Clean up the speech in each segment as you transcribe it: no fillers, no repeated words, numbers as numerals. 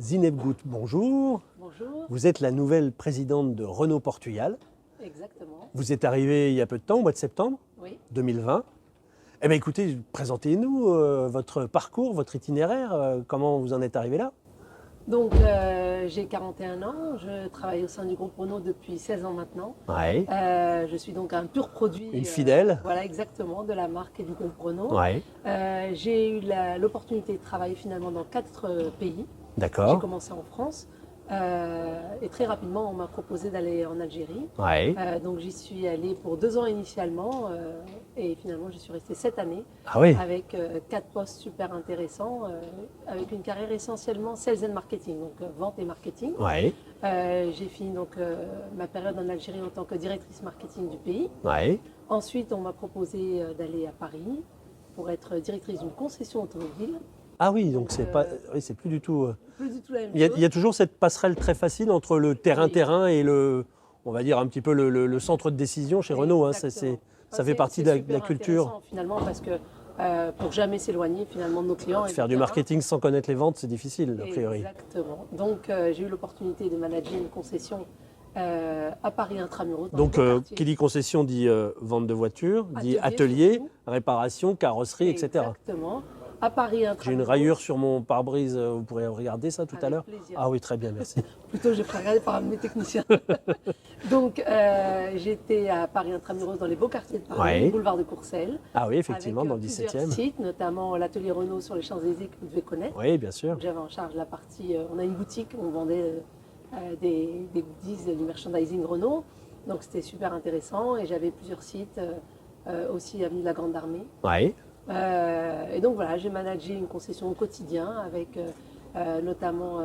Zineb Gout, bonjour. Bonjour. Vous êtes la nouvelle présidente de Renault Portugal. Exactement. Vous êtes arrivée il y a peu de temps, au mois de septembre Oui. 2020. Eh bien écoutez, présentez-nous votre parcours, votre itinéraire, comment vous en êtes arrivé là. Donc j'ai 41 ans, je travaille au sein du groupe Renault depuis 16 ans maintenant. Ouais. Je suis donc un pur produit. Une fidèle. Voilà, exactement, de la marque et du groupe Renault. Ouais. J'ai eu l'opportunité de travailler finalement dans 4 pays. J'ai D'accord. commencé en France et très rapidement on m'a proposé d'aller en Algérie. Ouais. Donc j'y suis allée pour 2 ans initialement et finalement j'y suis restée 7 années Ah oui. avec 4 postes super intéressants, avec une carrière essentiellement sales and marketing, donc vente et marketing. Ouais. J'ai fini donc ma période en Algérie en tant que directrice marketing du pays. Ouais. Ensuite on m'a proposé d'aller à Paris pour être directrice d'une concession automobile. Ah oui, donc c'est pas, oui, c'est plus du tout. Plus du tout la même Il y chose. a toujours cette passerelle très facile entre le terrain-terrain et le, on va dire un petit peu le centre de décision chez Renault. Hein. Exactement. Ça fait partie de la culture. Intéressant, finalement, parce que pour jamais s'éloigner finalement de nos clients. Faire du marketing sans connaître les ventes, c'est difficile, a priori. Exactement. Donc j'ai eu l'opportunité de manager une concession à Paris Intramuros. Donc qui dit concession dit vente de voitures, dit atelier, surtout. réparation, carrosserie, etc. Exactement. À Paris Intramuros. J'ai une rayure sur mon pare-brise, vous pourrez regarder ça tout à Avec l'heure. plaisir. Ah oui, très bien, merci. Plutôt, j'ai regardé par mes techniciens. Donc, j'étais à Paris Intramuros dans les beaux quartiers de Paris, Ouais. boulevard de Courcelles. Ah oui, effectivement, avec, dans le plusieurs 17e. sites, notamment l'atelier Renault sur les Champs-Élysées que vous devez connaître. Oui, bien sûr. Donc, j'avais en charge la partie. On a une boutique où on vendait des goodies, du merchandising Renault. Donc, c'était super intéressant. Et j'avais plusieurs sites, aussi avenue de la Grande Armée. Oui. Et donc voilà, j'ai managé une concession au quotidien avec notamment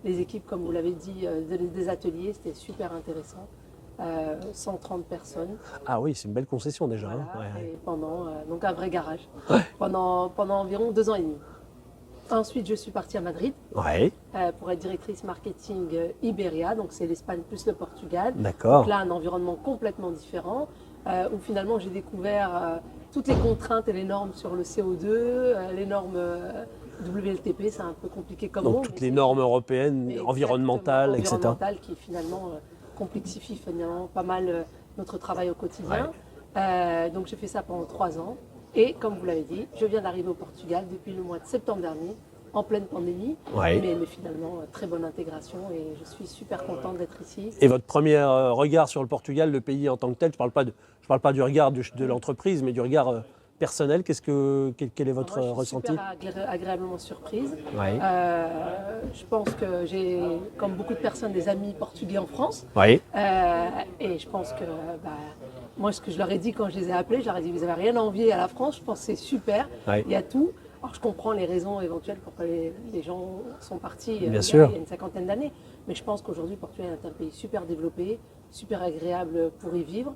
les équipes, comme vous l'avez dit, des ateliers. C'était super intéressant. 130 personnes. Ah oui, c'est une belle concession déjà. Voilà, Hein. Ouais, ouais. et pendant donc un vrai garage. Ouais. Pendant environ 2 ans et demi. Ensuite, je suis partie à Madrid Ouais, pour être directrice marketing Iberia, donc c'est l'Espagne plus le Portugal. d'accord. Donc là, un environnement complètement différent, où finalement j'ai découvert toutes les contraintes et les normes sur le CO2, les normes WLTP, c'est un peu compliqué comme mot. Donc toutes mais les c'est- normes européennes, Exactement, environnementales, etc. environnementales qui finalement complexifient finalement pas mal notre travail au quotidien. Donc j'ai fait ça pendant 3 ans. Et comme vous l'avez dit, je viens d'arriver au Portugal depuis le mois de septembre dernier, en pleine pandémie. Ouais. Mais finalement, très bonne intégration et je suis super contente d'être ici. Et votre premier regard sur le Portugal, le pays en tant que tel, je parle pas du regard de l'entreprise, mais du regard personnel. Quel est votre Moi, je suis ressenti? super agréablement surprise. Ouais. Je pense que j'ai, comme beaucoup de personnes, des amis portugais en France. Oui. Et je pense que, moi, ce que je leur ai dit quand je les ai appelés, je leur ai dit, vous n'avez rien à envier à la France, je pense que c'est super, Ouais. il y a tout. Alors, je comprends les raisons éventuelles pourquoi les gens sont partis Bien sûr. il y a une 50aine d'années. Mais je pense qu'aujourd'hui, le Portugal est un pays super développé, super agréable pour y vivre.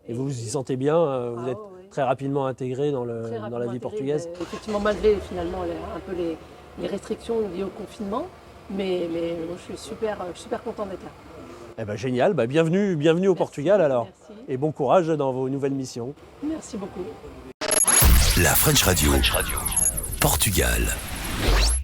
Et vous vous y sentez bien? Vous êtes ouais. très rapidement intégré dans la Très vie rapidement intégré, portugaise? effectivement, malgré finalement un peu les restrictions liées au confinement. Mais moi, je suis super contente d'être là. Eh ben, génial, bienvenue au Portugal alors. Merci. Et bon courage dans vos nouvelles missions. Merci beaucoup. La French Radio. Portugal.